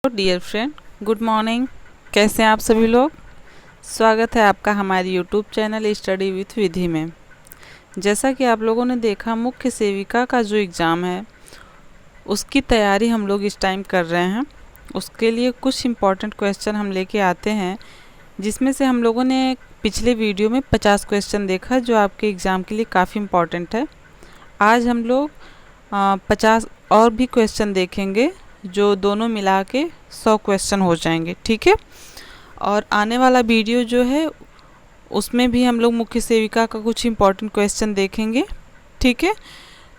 Dear friend, good morning. कैसे हैं आप सभी लोग। स्वागत है आपका हमारे यूट्यूब चैनल स्टडी विथ विधि में। जैसा कि आप लोगों ने देखा, मुख्य सेविका का जो एग्ज़ाम है उसकी तैयारी हम लोग इस टाइम कर रहे हैं। उसके लिए कुछ इम्पॉर्टेंट क्वेश्चन हम लेके आते हैं, जिसमें से हम लोगों ने पिछले वीडियो में 50 क्वेश्चन देखा जो आपके एग्ज़ाम के लिए काफ़ी इम्पॉर्टेंट है। आज हम लोग 50 और भी क्वेश्चन देखेंगे, जो दोनों मिला के 100 क्वेश्चन हो जाएंगे, ठीक है। और आने वाला वीडियो जो है उसमें भी हम लोग मुख्य सेविका का कुछ इम्पोर्टेंट क्वेश्चन देखेंगे, ठीक है।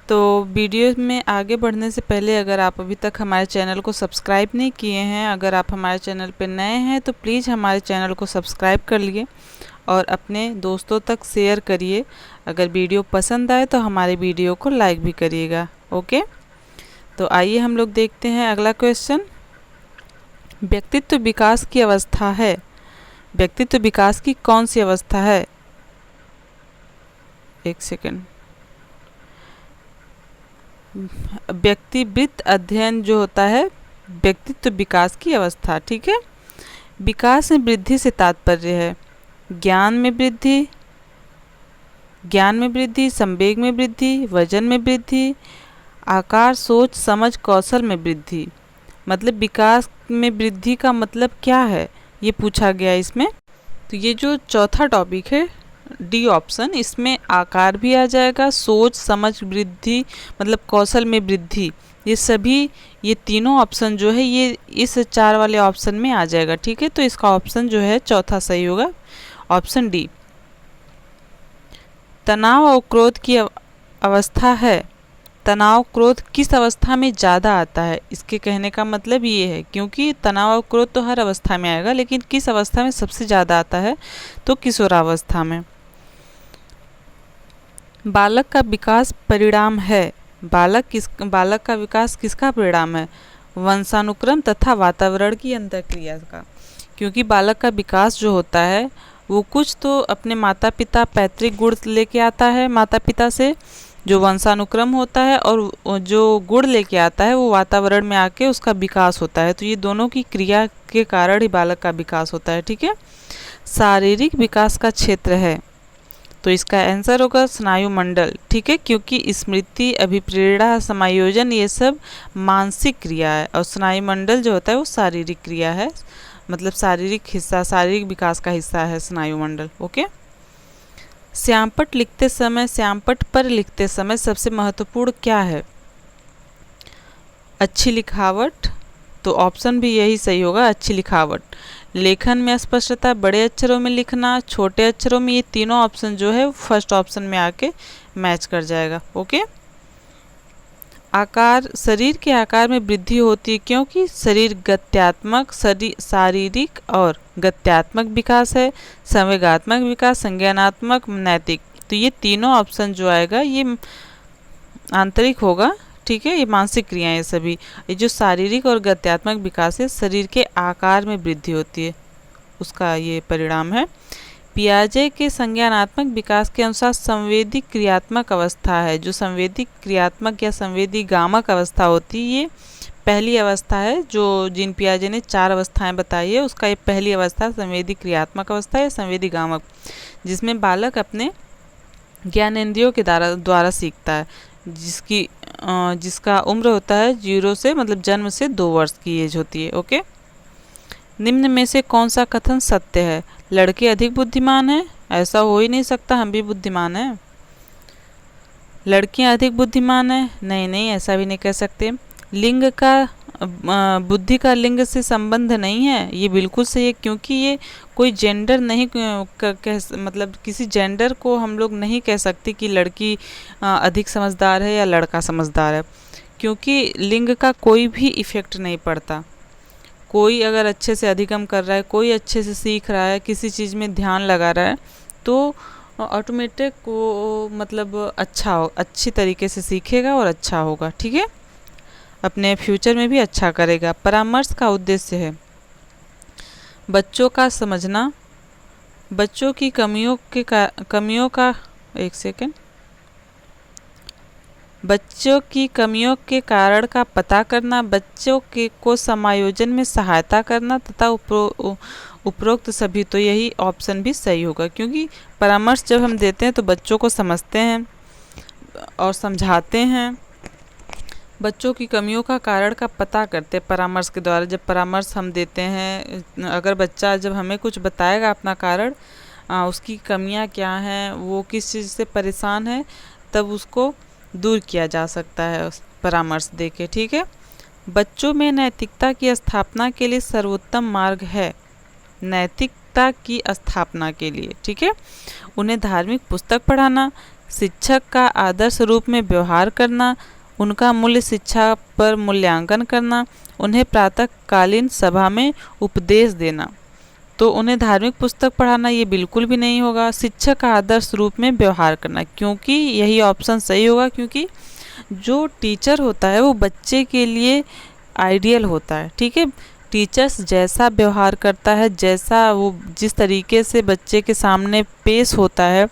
तो वीडियो में आगे बढ़ने से पहले अगर आप अभी तक हमारे चैनल को सब्सक्राइब नहीं किए हैं, अगर आप हमारे चैनल पर नए हैं तो प्लीज़ हमारे चैनल को सब्सक्राइब कर लिए और अपने दोस्तों तक शेयर करिए। अगर वीडियो पसंद आए तो हमारे वीडियो को लाइक भी करिएगा, ओके। तो आइए हम लोग देखते हैं अगला क्वेश्चन। व्यक्तित्व विकास की अवस्था है। व्यक्तित्व विकास की कौन सी अवस्था है? एक सेकंड। व्यक्तिवृत्त अध्ययन जो होता है व्यक्तित्व विकास की अवस्था, ठीक है। विकास में वृद्धि से तात्पर्य है ज्ञान में वृद्धि, संवेग में वृद्धि, वजन में वृद्धि, आकार, सोच, समझ, कौशल में वृद्धि। मतलब विकास में वृद्धि का मतलब क्या है, ये पूछा गया इसमें। तो ये जो चौथा टॉपिक है, डी ऑप्शन, इसमें आकार भी आ जाएगा, सोच, समझ, वृद्धि मतलब कौशल में वृद्धि, ये सभी, ये तीनों ऑप्शन जो है ये इस 4 वाले ऑप्शन में आ जाएगा, ठीक है। तो इसका ऑप्शन जो है चौथा सही होगा, ऑप्शन डी। तनाव और क्रोध की अवस्था है। तनाव क्रोध किस अवस्था में ज़्यादा आता है, इसके कहने का मतलब ये है, क्योंकि तनाव और क्रोध तो हर अवस्था में आएगा, लेकिन किस अवस्था में सबसे ज़्यादा आता है, तो किशोरावस्था में। बालक का विकास परिणाम है। बालक का विकास किसका परिणाम है? वंशानुक्रम तथा वातावरण की अंतःक्रिया का। क्योंकि बालक का विकास जो होता है वो कुछ तो अपने माता पिता पैतृक गुण लेके आता है, माता पिता से जो वंशानुक्रम होता है, और जो गुण लेके आता है वो वातावरण में आके उसका विकास होता है। तो ये दोनों की क्रिया के कारण ही बालक का विकास होता है, ठीक है। शारीरिक विकास का क्षेत्र है, तो इसका आंसर होगा स्नायु मंडल, ठीक है। क्योंकि स्मृति, अभिप्रेरणा, समायोजन ये सब मानसिक क्रिया है, और स्नायु मंडल जो होता है वो शारीरिक क्रिया है, मतलब शारीरिक हिस्सा, शारीरिक विकास का हिस्सा है स्नायु मंडल, ओके। श्यामपट्ट लिखते समय, श्यामपट्ट पर लिखते समय सबसे महत्वपूर्ण क्या है? अच्छी लिखावट, तो ऑप्शन भी यही सही होगा, अच्छी लिखावट। लेखन में स्पष्टता, बड़े अक्षरों में लिखना, छोटे अक्षरों में, ये तीनों ऑप्शन जो है फर्स्ट ऑप्शन में आके मैच कर जाएगा, ओके। आकार, शरीर के आकार में वृद्धि होती है क्योंकि शरीर गत्यात्मक, शारीरिक और गत्यात्मक विकास है, संवेगात्मक विकास, संज्ञानात्मक, नैतिक। तो ये तीनों ऑप्शन जो आएगा ये आंतरिक होगा, ठीक है। ये मानसिक क्रियाएं ये सभी। ये जो शारीरिक और गत्यात्मक विकास है, शरीर के आकार में वृद्धि होती है, उसका ये परिणाम है। पियाजे के संज्ञानात्मक विकास के अनुसार संवेदी क्रियात्मक अवस्था है। जो संवेदी क्रियात्मक या संवेदी गामक अवस्था होती है, ये पहली अवस्था है। जो जिन पियाजे ने 4 अवस्थाएं बताई है, उसका ये पहली अवस्था संवेदी क्रियात्मक अवस्था है, संवेदी गामक, जिसमें बालक अपने ज्ञानेंद्रियों के द्वारा सीखता है, जिसका उम्र होता है 0 से, मतलब जन्म से 2 वर्ष की एज होती है, ओके। निम्न में से कौन सा कथन सत्य है? लड़के अधिक बुद्धिमान हैं? ऐसा हो ही नहीं सकता, हम भी बुद्धिमान हैं। लड़कियां अधिक बुद्धिमान हैं? नहीं नहीं, ऐसा भी नहीं कह सकते। लिंग का बुद्धि का लिंग से संबंध नहीं है, ये बिल्कुल सही है, क्योंकि ये कोई जेंडर नहीं मतलब किसी जेंडर को हम लोग नहीं कह सकते कि लड़की अधिक समझदार है या लड़का समझदार है, क्योंकि लिंग का कोई भी इफ़ेक्ट नहीं पड़ता। कोई अगर अच्छे से अधिगम कर रहा है, कोई अच्छे से सीख रहा है, किसी चीज़ में ध्यान लगा रहा है, तो ऑटोमेटिक वो मतलब अच्छी तरीके से सीखेगा और अच्छा होगा, ठीक है। अपने फ्यूचर में भी अच्छा करेगा। परामर्श का उद्देश्य है बच्चों का समझना, बच्चों की कमियों का, एक सेकेंड, बच्चों की कमियों के कारण का पता करना, बच्चों के को समायोजन में सहायता करना तथा उपरोक्त सभी। तो यही ऑप्शन भी सही होगा, क्योंकि परामर्श जब हम देते हैं तो बच्चों को समझते हैं और समझाते हैं, बच्चों की कमियों का कारण का पता करते हैं परामर्श के द्वारा। जब परामर्श हम देते हैं, अगर बच्चा जब हमें कुछ बताएगा अपना कारण, उसकी कमियां क्या हैं, वो किस चीज़ से परेशान है, तब उसको दूर किया जा सकता है उस परामर्श दे के। ठीक है। बच्चों में नैतिकता की स्थापना के लिए सर्वोत्तम मार्ग है, नैतिकता की स्थापना के लिए। ठीक है। उन्हें धार्मिक पुस्तक पढ़ाना, शिक्षक का आदर्श रूप में व्यवहार करना, उनका मूल्य शिक्षा पर मूल्यांकन करना, उन्हें प्रातःकालीन सभा में उपदेश देना। तो उन्हें धार्मिक पुस्तक पढ़ाना ये बिल्कुल भी नहीं होगा। शिक्षक का आदर्श रूप में व्यवहार करना, क्योंकि यही ऑप्शन सही होगा, क्योंकि जो टीचर होता है वो बच्चे के लिए आइडियल होता है। ठीक है। टीचर्स जैसा व्यवहार करता है, जैसा वो जिस तरीके से बच्चे के सामने पेश होता है,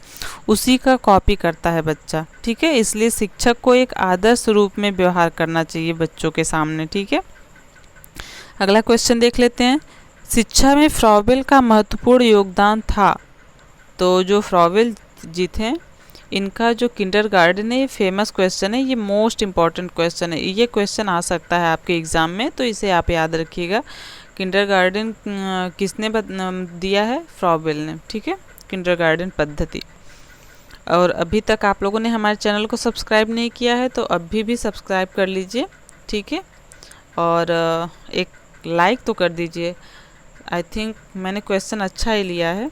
उसी का कॉपी करता है बच्चा। ठीक है। इसलिए शिक्षक को एक आदर्श रूप में व्यवहार करना चाहिए बच्चों के सामने। ठीक है। अगला क्वेश्चन देख लेते हैं। शिक्षा में फ्रॉबेल का महत्वपूर्ण योगदान था। तो जो फ्रॉबेल जी थे, इनका जो किंडरगार्टन है, ये फेमस क्वेश्चन है, ये मोस्ट इम्पॉर्टेंट क्वेश्चन है। ये क्वेश्चन आ सकता है आपके एग्ज़ाम में, तो इसे आप याद रखिएगा। किंडरगार्टन किसने दिया है? फ्रॉबेल ने। ठीक है। किंडरगार्टन पद्धति। और अभी तक आप लोगों ने हमारे चैनल को सब्सक्राइब नहीं किया है तो अभी भी सब्सक्राइब कर लीजिए। ठीक है। और एक लाइक तो कर दीजिए। आई थिंक मैंने क्वेश्चन अच्छा ही लिया है,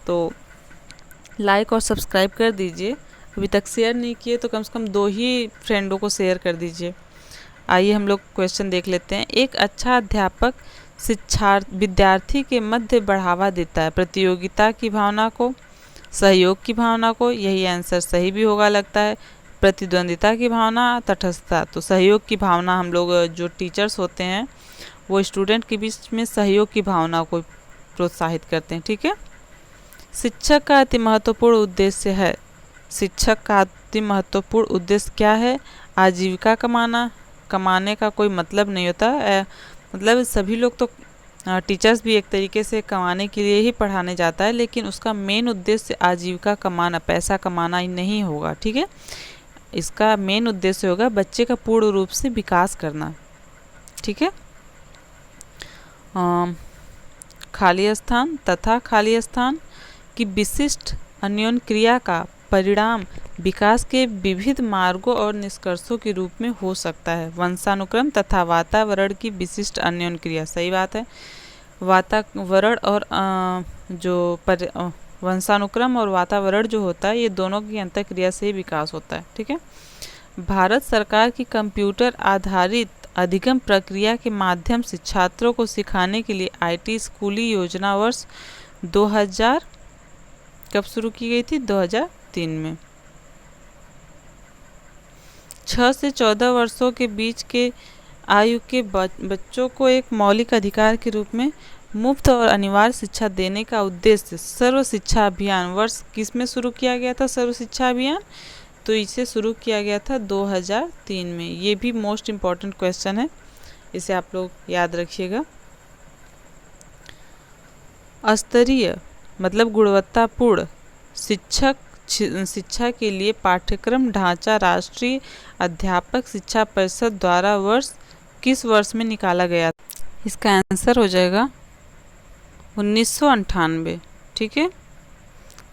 तो लाइक और सब्सक्राइब कर दीजिए। अभी तक शेयर नहीं किए तो कम से कम 2 ही फ्रेंडों को शेयर कर दीजिए। आइए हम लोग क्वेश्चन देख लेते हैं। एक अच्छा अध्यापक विद्यार्थी के मध्य बढ़ावा देता है, प्रतियोगिता की भावना को, सहयोग की भावना को, यही आंसर सही भी होगा लगता है। प्रतिद्वंदिता की भावना, तटस्थता। तो सहयोग की भावना, हम लोग जो टीचर्स होते हैं वो स्टूडेंट के बीच में सहयोग की भावना को प्रोत्साहित करते हैं। ठीक है। शिक्षक का अति महत्वपूर्ण उद्देश्य है। शिक्षक का अति महत्वपूर्ण उद्देश्य क्या है? आजीविका कमाना। कमाने का कोई मतलब नहीं होता, मतलब सभी लोग तो टीचर्स भी एक तरीके से कमाने के लिए ही पढ़ाने जाता है, लेकिन उसका मेन उद्देश्य आजीविका कमाना, पैसा कमाना ही नहीं होगा। ठीक है। इसका मेन उद्देश्य होगा बच्चे का पूर्ण रूप से विकास करना। ठीक है। खाली स्थान तथा खाली स्थान की विशिष्ट अन्योन्य क्रिया का परिणाम विकास के विविध मार्गों और निष्कर्षों के रूप में हो सकता है। वंशानुक्रम तथा वातावरण की विशिष्ट अन्योन्य क्रिया, सही बात है। वातावरण और वंशानुक्रम और वातावरण जो होता है, ये दोनों की अंतःक्रिया से ही विकास होता है। ठीक है। भारत सरकार की कंप्यूटर आधारित अधिगम प्रक्रिया के माध्यम से छात्रों को सिखाने के लिए आईटी स्कूली योजना वर्ष 2000 कब शुरू की गई थी? 2003 में। 6 से 14 वर्षों के बीच के आयु के बच्चों को एक मौलिक अधिकार के रूप में मुफ्त और अनिवार्य शिक्षा देने का उद्देश्य सर्व शिक्षा अभियान वर्ष किस में शुरू किया गया था? सर्व शिक्षा अभियान, तो इसे शुरू किया गया था 2003 में। ये भी मोस्ट इम्पॉर्टेंट क्वेश्चन है, इसे आप लोग याद रखिएगा। स्तरीय मतलब गुणवत्तापूर्ण शिक्षा के लिए पाठ्यक्रम ढांचा राष्ट्रीय अध्यापक शिक्षा परिषद द्वारा किस वर्ष में निकाला गया? इसका आंसर हो जाएगा 1998। ठीक है।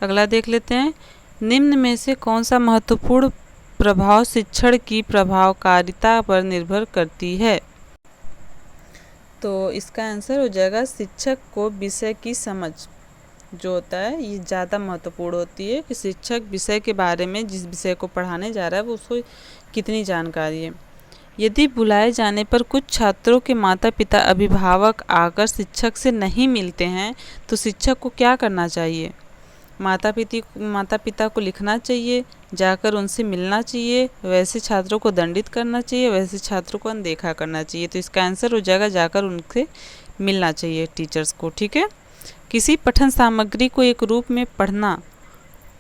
अगला देख लेते हैं। निम्न में से कौन सा महत्वपूर्ण प्रभाव शिक्षण की प्रभावकारिता पर निर्भर करती है? तो इसका आंसर हो जाएगा शिक्षक को विषय की समझ जो होता है ये ज़्यादा महत्वपूर्ण होती है, कि शिक्षक विषय के बारे में, जिस विषय को पढ़ाने जा रहा है वो उसको कितनी जानकारी है। यदि बुलाए जाने पर कुछ छात्रों के माता पिता अभिभावक आकर शिक्षक से नहीं मिलते हैं तो शिक्षक को क्या करना चाहिए? माता पिता को लिखना चाहिए, जाकर उनसे मिलना चाहिए, वैसे छात्रों को दंडित करना चाहिए, वैसे छात्रों को अनदेखा करना चाहिए। तो इसका आंसर हो जाएगा जाकर उनसे मिलना चाहिए टीचर्स को। ठीक है। किसी पठन सामग्री को एक रूप में पढ़ना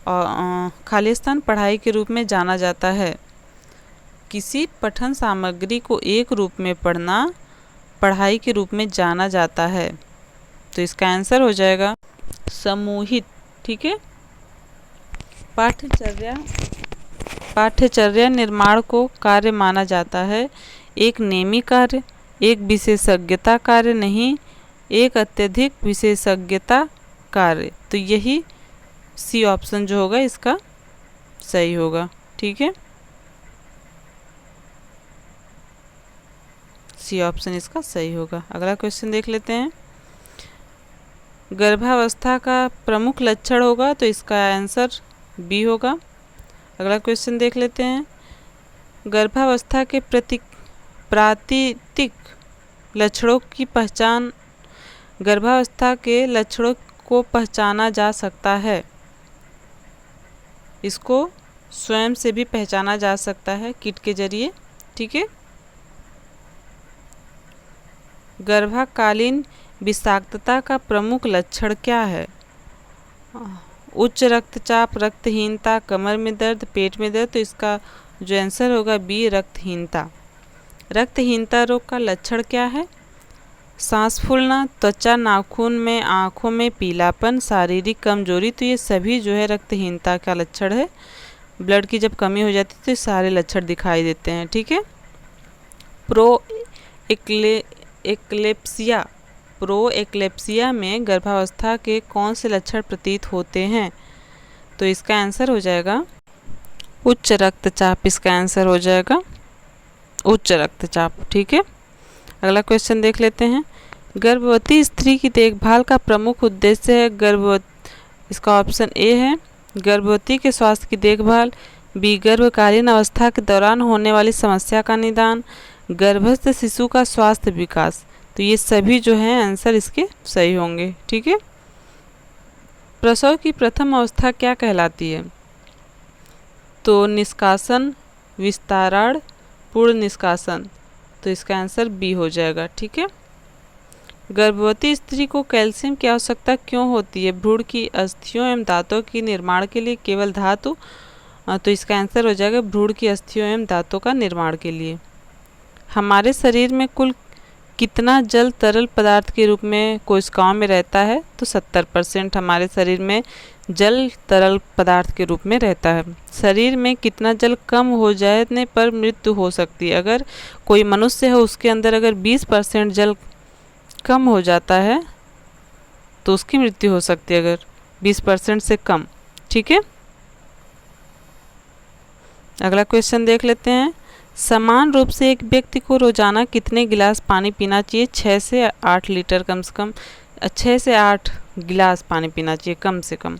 और खालिस्तान पढ़ाई के रूप में जाना जाता है। किसी पठन सामग्री को एक रूप में पढ़ना पढ़ाई के रूप में जाना जाता है। तो इसका आंसर हो जाएगा समूहित। ठीक है। पाठ्यचर्या निर्माण को कार्य माना जाता है, एक नेमी कार्य, एक विशेषज्ञता कार्य नहीं, एक अत्यधिक विशेषज्ञता कार्य। तो यही सी ऑप्शन जो होगा इसका सही होगा। ठीक है, सी ऑप्शन इसका सही होगा। अगला क्वेश्चन देख लेते हैं। गर्भावस्था का प्रमुख लक्षण होगा, तो इसका आंसर बी होगा। अगला क्वेश्चन देख लेते हैं। गर्भावस्था के प्रातीतिक लक्षणों की पहचान, गर्भावस्था के लक्षणों को पहचाना जा सकता है। इसको स्वयं से भी पहचाना जा सकता है किट के जरिए। ठीक है। गर्भाकालीन विषाक्तता का प्रमुख लक्षण क्या है? उच्च रक्तचाप, रक्तहीनता, कमर में दर्द, पेट में दर्द। तो इसका जो आंसर होगा बी, रक्तहीनता। रक्तहीनता रोग का लक्षण क्या है? सांस फूलना, त्वचा, नाखून में, आँखों में पीलापन, शारीरिक कमजोरी। तो ये सभी जो है रक्तहीनता का लक्षण है। ब्लड की जब कमी हो जाती है तो ये सारे लक्षण दिखाई देते हैं। ठीक है। प्रोएक्लेप्सिया में गर्भावस्था के कौन से लक्षण प्रतीत होते हैं? तो इसका आंसर हो जाएगा उच्च रक्तचाप। इसका आंसर हो जाएगा उच्च रक्तचाप। ठीक है। अगला क्वेश्चन देख लेते हैं। गर्भवती स्त्री की देखभाल का प्रमुख उद्देश्य है इसका ऑप्शन ए है गर्भवती के स्वास्थ्य की देखभाल, बी गर्भकालीन अवस्था के दौरान होने वाली समस्या का निदान, गर्भस्थ शिशु का स्वास्थ्य विकास। तो ये सभी जो हैं आंसर इसके सही होंगे। ठीक है। प्रसव की प्रथम अवस्था क्या कहलाती है? तो निष्कासन, विस्तारण, पूर्ण निष्कासन। तो इसका आंसर बी हो जाएगा। ठीक है। गर्भवती स्त्री को कैल्शियम की आवश्यकता क्यों होती है? भ्रूण की अस्थियों एवं दांतों के निर्माण के लिए, केवल धातु। तो इसका आंसर हो जाएगा भ्रूण की अस्थियों एवं दांतों का निर्माण के लिए। हमारे शरीर में कुल कितना जल तरल पदार्थ के रूप में कोशिकाओं में रहता है? तो 70% हमारे शरीर में जल तरल पदार्थ के रूप में रहता है। शरीर में कितना जल कम हो जाने पर मृत्यु हो सकती है? अगर कोई मनुष्य है उसके अंदर अगर 20% जल कम हो जाता है तो उसकी मृत्यु हो सकती है, अगर 20% से कम। ठीक है। अगला क्वेश्चन देख लेते हैं। समान रूप से एक व्यक्ति को रोजाना कितने गिलास पानी पीना चाहिए? 6 से 8 लीटर कम से कम, 6 से 8 गिलास पानी पीना चाहिए कम से कम।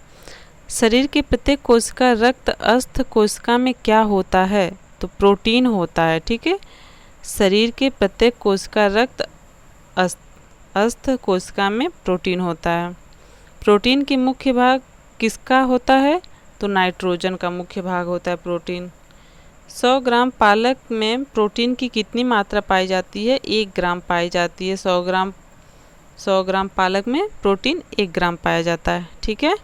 शरीर के प्रत्येक कोशिका रक्त अस्थ कोशिका में क्या होता है? तो प्रोटीन होता है। ठीक है। शरीर के प्रत्येक कोशिका रक्त अस्थ कोशिका में प्रोटीन होता है। प्रोटीन के मुख्य भाग किसका होता है? तो नाइट्रोजन का मुख्य भाग होता है प्रोटीन। 100 ग्राम पालक में प्रोटीन की कितनी मात्रा पाई जाती है? 1 ग्राम पाई जाती है। 100 ग्राम पालक में प्रोटीन 1 ग्राम पाया जाता है। ठीक है।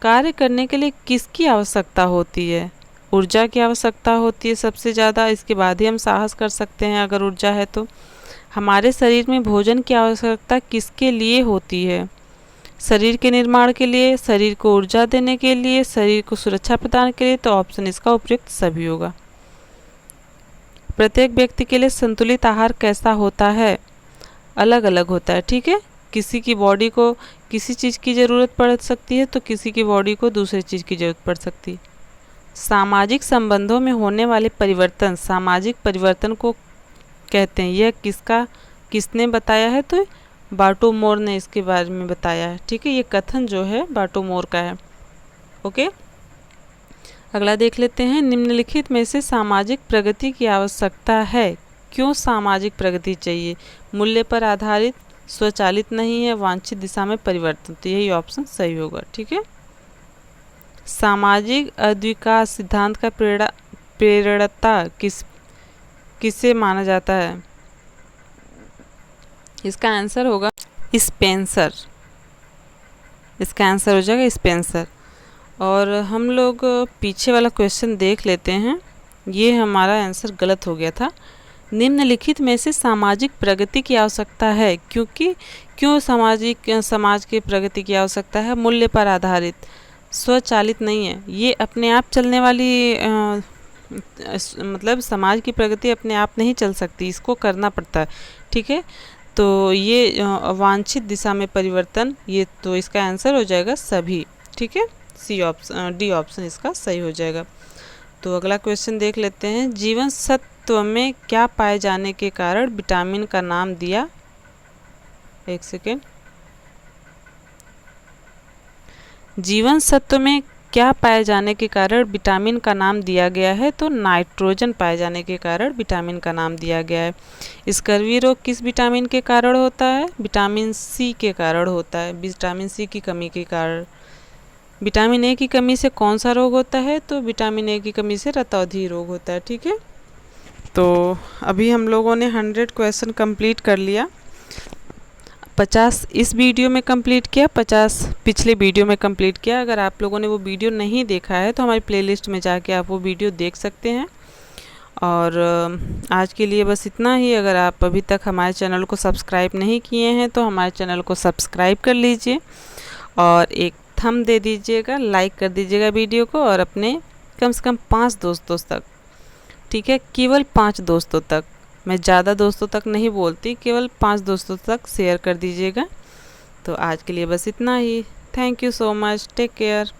कार्य करने के लिए किसकी आवश्यकता होती है? ऊर्जा की आवश्यकता होती है सबसे ज़्यादा। इसके बाद ही हम साहस कर सकते हैं अगर ऊर्जा है तो। हमारे शरीर में भोजन की आवश्यकता किसके लिए होती है? शरीर के निर्माण के लिए, शरीर को ऊर्जा देने के लिए, शरीर को सुरक्षा प्रदान के लिए। तो ऑप्शन इसका उपयुक्त सभी होगा। प्रत्येक व्यक्ति के लिए संतुलित आहार कैसा होता है? अलग अलग होता है। ठीक है। किसी की बॉडी को किसी चीज़ की ज़रूरत पड़ सकती है तो किसी की बॉडी को दूसरी चीज़ की ज़रूरत पड़ सकती है। सामाजिक संबंधों में होने वाले परिवर्तन सामाजिक परिवर्तन को कहते हैं। यह किसने बताया है? तो बाटोमोर ने इसके बारे में बताया है। ठीक है। ये कथन जो है बाटोमोर का है। ओके। अगला देख लेते हैं। निम्नलिखित में से सामाजिक प्रगति की आवश्यकता है। क्यों सामाजिक प्रगति चाहिए? मूल्य पर आधारित, स्वचालित नहीं है, वांछित दिशा में परिवर्तन। तो यही ऑप्शन सही होगा। ठीक है। सामाजिक अद्विकास सिद्धांत का प्रेरणता किसे माना जाता है? इसका आंसर होगा स्पेंसर। इसका आंसर हो जाएगा स्पेंसर। और हम लोग पीछे वाला क्वेश्चन देख लेते हैं। ये हमारा आंसर गलत हो गया था। निम्नलिखित में से सामाजिक प्रगति की आवश्यकता है क्यों समाज की प्रगति की आवश्यकता है? मूल्य पर आधारित, स्वचालित नहीं है, ये अपने आप चलने वाली मतलब समाज की प्रगति अपने आप नहीं चल सकती, इसको करना पड़ता है। ठीक है, तो ये अवांछित दिशा में परिवर्तन, ये तो इसका आंसर हो जाएगा सभी। ठीक है, डी ऑप्शन इसका सही हो जाएगा। तो अगला क्वेश्चन देख लेते हैं। जीवन सत्व में क्या पाए जाने के कारण विटामिन का नाम दिया? एक सेकेंड। जीवन सत्व में क्या पाए जाने के कारण विटामिन का नाम दिया गया है? तो नाइट्रोजन पाए जाने के कारण विटामिन का नाम दिया गया है। स्कर्वी रोग किस विटामिन के कारण होता है? विटामिन सी के कारण होता है, विटामिन सी की कमी के कारण। विटामिन ए की कमी से कौन सा रोग होता है? तो विटामिन ए की कमी से रतौंधी रोग होता है। ठीक है, तो अभी हम लोगों ने 100 क्वेश्चन कंप्लीट कर लिया। 50 इस वीडियो में कंप्लीट किया, 50 पिछले वीडियो में कंप्लीट किया। अगर आप लोगों ने वो वीडियो नहीं देखा है तो हमारी प्लेलिस्ट में जाके आप वो वीडियो देख सकते हैं। और आज के लिए बस इतना ही। अगर आप अभी तक हमारे चैनल को सब्सक्राइब नहीं किए हैं तो हमारे चैनल को सब्सक्राइब कर लीजिए और एक थंब दे दीजिएगा, लाइक कर दीजिएगा वीडियो को, और अपने कम से कम 5 दोस्तों तक, ठीक है, केवल 5 दोस्तों तक, मैं ज़्यादा दोस्तों तक नहीं बोलती, केवल 5 दोस्तों तक शेयर कर दीजिएगा। तो आज के लिए बस इतना ही। Thank you so much, take care.